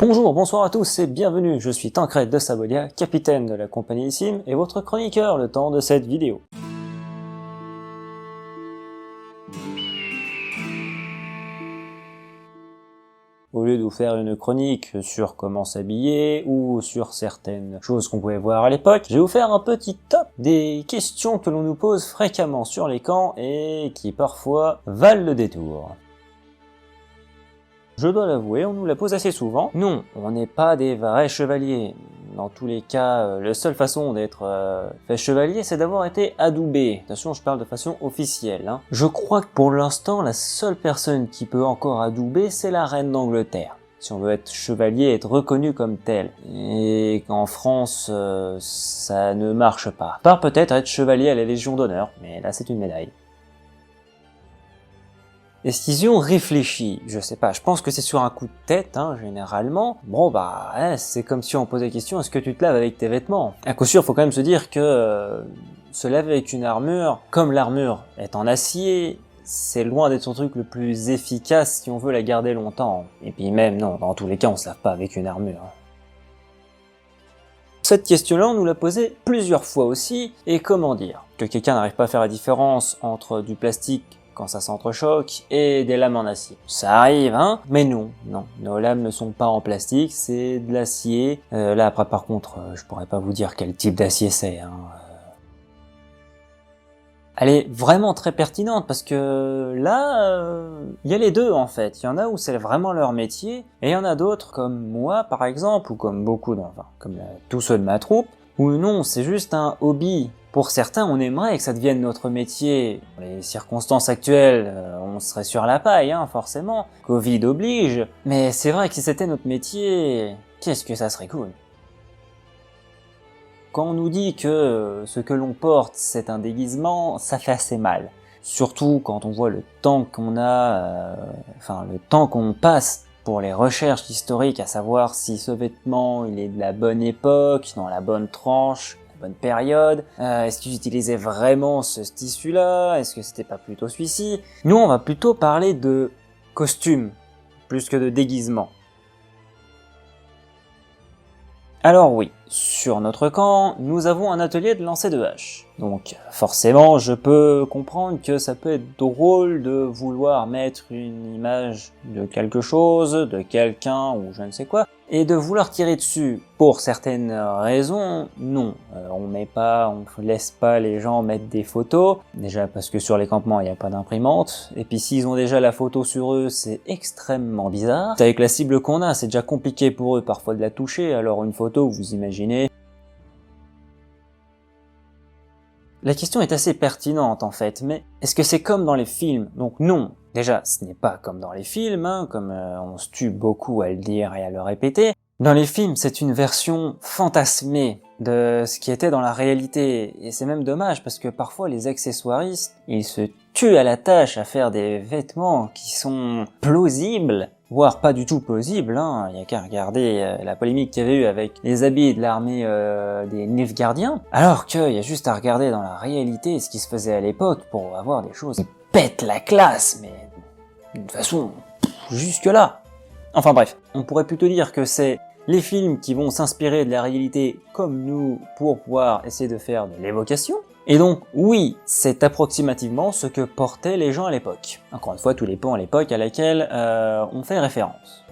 Bonjour, bonsoir à tous et bienvenue, je suis Tancred de Sabolia, capitaine de la compagnie Sim et votre chroniqueur le temps de cette vidéo. Au lieu de vous faire une chronique sur comment s'habiller ou sur certaines choses qu'on pouvait voir à l'époque, je vais vous faire un petit top des questions que l'on nous pose fréquemment sur les camps et qui parfois valent le détour. Je dois l'avouer, on nous la pose assez souvent. Non, on n'est pas des vrais chevaliers. Dans tous les cas, la seule façon d'être fait chevalier, c'est d'avoir été adoubé. Attention, je parle de façon officielle. Je crois que pour l'instant, la seule personne qui peut encore adouber, c'est la reine d'Angleterre. Si on veut être chevalier, être reconnu comme tel. Et qu'en France, ça ne marche pas. À part peut-être être chevalier à la Légion d'honneur, mais là c'est une médaille. Est-ce qu'ils y ont réfléchi? Je sais pas, je pense que c'est sur un coup de tête, généralement. Bon c'est comme si on posait la question, est-ce que tu te laves avec tes vêtements? À coup sûr, faut quand même se dire que se laver avec une armure, comme l'armure est en acier, c'est loin d'être son truc le plus efficace si on veut la garder longtemps. Et puis même, non, dans tous les cas, on se lave pas avec une armure. Cette question-là, on nous l'a posée plusieurs fois aussi, et comment dire? Que quelqu'un n'arrive pas à faire la différence entre du plastique quand ça s'entrechoque, et des lames en acier. Ça arrive, mais non, nos lames ne sont pas en plastique, c'est de l'acier. Là, après, par contre, je pourrais pas vous dire quel type d'acier c'est. Elle est vraiment très pertinente, parce que là, il y a les deux, en fait. Il y en a où c'est vraiment leur métier, et il y en a d'autres, comme moi, par exemple, ou comme beaucoup, comme tous ceux de ma troupe, où non, c'est juste un hobby. Pour certains, on aimerait que ça devienne notre métier. Dans les circonstances actuelles, on serait sur la paille, forcément. Covid oblige. Mais c'est vrai que si c'était notre métier, qu'est-ce que ça serait cool. Quand on nous dit que ce que l'on porte, c'est un déguisement, ça fait assez mal. Surtout quand on voit le temps qu'on a, le temps qu'on passe pour les recherches historiques, à savoir si ce vêtement, il est de la bonne époque, dans la bonne tranche, bonne période, est-ce qu'ils utilisaient vraiment ce tissu-là, est-ce que c'était pas plutôt celui-ci? Nous, on va plutôt parler de costume, plus que de déguisement. Alors oui, sur notre camp, nous avons un atelier de lancer de hache. Donc forcément, je peux comprendre que ça peut être drôle de vouloir mettre une image de quelque chose, de quelqu'un ou je ne sais quoi, et de vouloir tirer dessus. Pour certaines raisons, non. On laisse pas les gens mettre des photos. Déjà parce que sur les campements, il n'y a pas d'imprimante. Et puis s'ils ont déjà la photo sur eux, c'est extrêmement bizarre. Avec la cible qu'on a, c'est déjà compliqué pour eux parfois de la toucher, alors une photo, vous imaginez. La question est assez pertinente en fait, mais est-ce que c'est comme dans les films? Donc non, déjà ce n'est pas comme dans les films, comme on se tue beaucoup à le dire et à le répéter. Dans les films, c'est une version fantasmée de ce qui était dans la réalité, et c'est même dommage parce que parfois les accessoiristes, ils se tuent à la tâche à faire des vêtements qui sont plausibles, voire pas du tout plausibles, il n'y a qu'à regarder la polémique qu'il y avait eu avec les habits de l'armée des Nilfgaardiens, alors qu'il y a juste à regarder dans la réalité ce qui se faisait à l'époque pour avoir des choses qui pètent la classe, mais d'une façon jusque là. Enfin bref, on pourrait plutôt dire que c'est les films qui vont s'inspirer de la réalité comme nous pour pouvoir essayer de faire de l'évocation. Et donc, oui, c'est approximativement ce que portaient les gens à l'époque. Encore une fois, tout dépend à l'époque à laquelle on fait référence.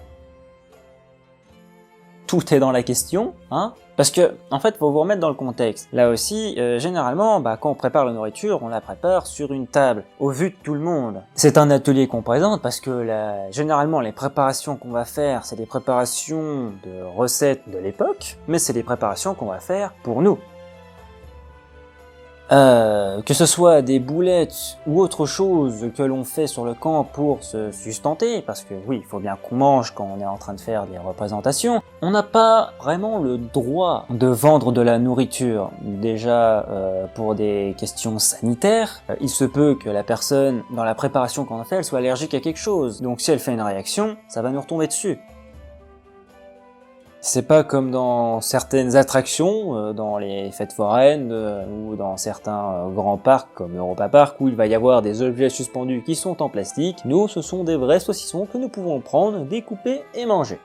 Tout est dans la question, parce que, en fait, faut vous remettre dans le contexte. Là aussi, généralement, quand on prépare la nourriture, on la prépare sur une table, au vu de tout le monde. C'est un atelier qu'on présente parce que, généralement, les préparations qu'on va faire, c'est des préparations de recettes de l'époque, mais c'est des préparations qu'on va faire pour nous. Que ce soit des boulettes ou autre chose que l'on fait sur le camp pour se sustenter, parce que oui, il faut bien qu'on mange quand on est en train de faire des représentations, on n'a pas vraiment le droit de vendre de la nourriture. Déjà, pour des questions sanitaires, il se peut que la personne, dans la préparation qu'on a fait, elle soit allergique à quelque chose. Donc si elle fait une réaction, ça va nous retomber dessus. C'est pas comme dans certaines attractions, dans les fêtes foraines ou dans certains grands parcs comme Europa Park où il va y avoir des objets suspendus qui sont en plastique. Nous, ce sont des vrais saucissons que nous pouvons prendre, découper et manger.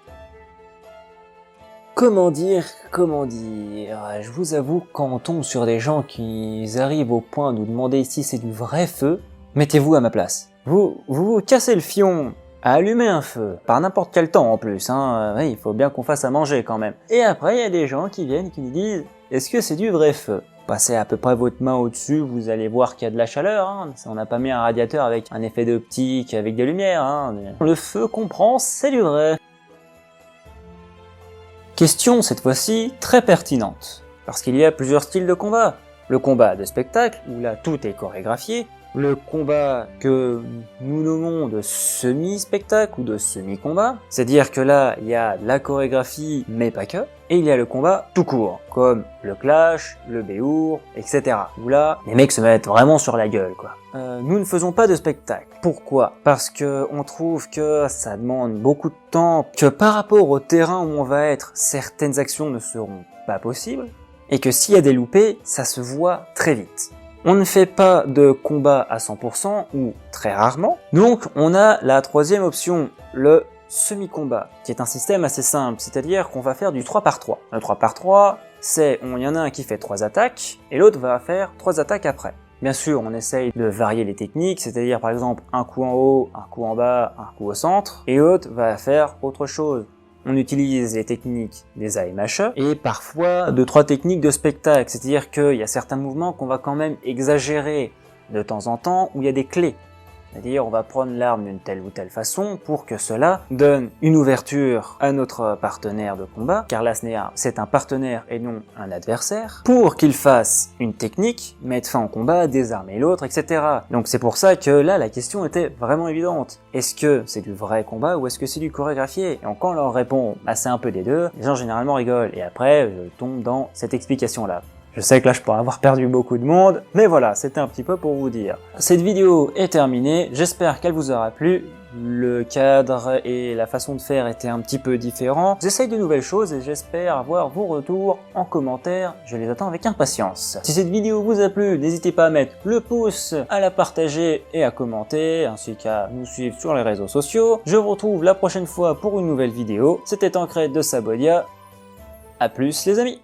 comment dire, je vous avoue, quand on tombe sur des gens qui arrivent au point de nous demander si c'est du vrai feu, mettez-vous à ma place. Vous cassez le fion à allumer un feu, par n'importe quel temps en plus, hein, il faut bien qu'on fasse à manger quand même. Et après, il y a des gens qui viennent et qui nous disent, est-ce que c'est du vrai feu? Passez à peu près votre main au-dessus, vous allez voir qu'il y a de la chaleur, hein. On n'a pas mis un radiateur avec un effet d'optique, avec des lumières, hein. Le feu qu'on prend, c'est du vrai. Question cette fois-ci très pertinente, parce qu'il y a plusieurs styles de combat. Le combat de spectacle, où là tout est chorégraphié, le combat que nous nommons de semi-spectacle ou de semi-combat, c'est-à-dire que là il y a de la chorégraphie mais pas que, et il y a le combat tout court, comme le clash, le béour, etc. Où là, les mecs se mettent vraiment sur la gueule, quoi. Nous ne faisons pas de spectacle. Pourquoi? Parce que on trouve que ça demande beaucoup de temps, que par rapport au terrain où on va être, certaines actions ne seront pas possibles, et que s'il y a des loupés, ça se voit très vite. On ne fait pas de combat à 100% ou très rarement, donc on a la troisième option, le semi-combat, qui est un système assez simple, c'est-à-dire qu'on va faire du 3x3. Le 3x3, c'est, il y en a un qui fait 3 attaques, et l'autre va faire 3 attaques après. Bien sûr, on essaye de varier les techniques, c'est-à-dire par exemple un coup en haut, un coup en bas, un coup au centre, et l'autre va faire autre chose. On utilise les techniques des AMHE et parfois 2-3 techniques de spectacle, c'est-à-dire qu'il y a certains mouvements qu'on va quand même exagérer de temps en temps où il y a des clés. C'est-à-dire on va prendre l'arme d'une telle ou telle façon pour que cela donne une ouverture à notre partenaire de combat, car là c'est un partenaire et non un adversaire, pour qu'il fasse une technique, mettre fin au combat, désarmer l'autre, etc. Donc c'est pour ça que là la question était vraiment évidente. Est-ce que c'est du vrai combat ou est-ce que c'est du chorégraphié? Et quand on leur répond bah, c'est un peu des deux, les gens généralement rigolent et après je tombe dans cette explication-là. Je sais que là je pourrais avoir perdu beaucoup de monde, mais voilà, c'était un petit peu pour vous dire. Cette vidéo est terminée, j'espère qu'elle vous aura plu. Le cadre et la façon de faire étaient un petit peu différents. J'essaye de nouvelles choses et j'espère avoir vos retours en commentaire, je les attends avec impatience. Si cette vidéo vous a plu, n'hésitez pas à mettre le pouce, à la partager et à commenter, ainsi qu'à nous suivre sur les réseaux sociaux. Je vous retrouve la prochaine fois pour une nouvelle vidéo. C'était Ancré de Sabodia. À plus les amis.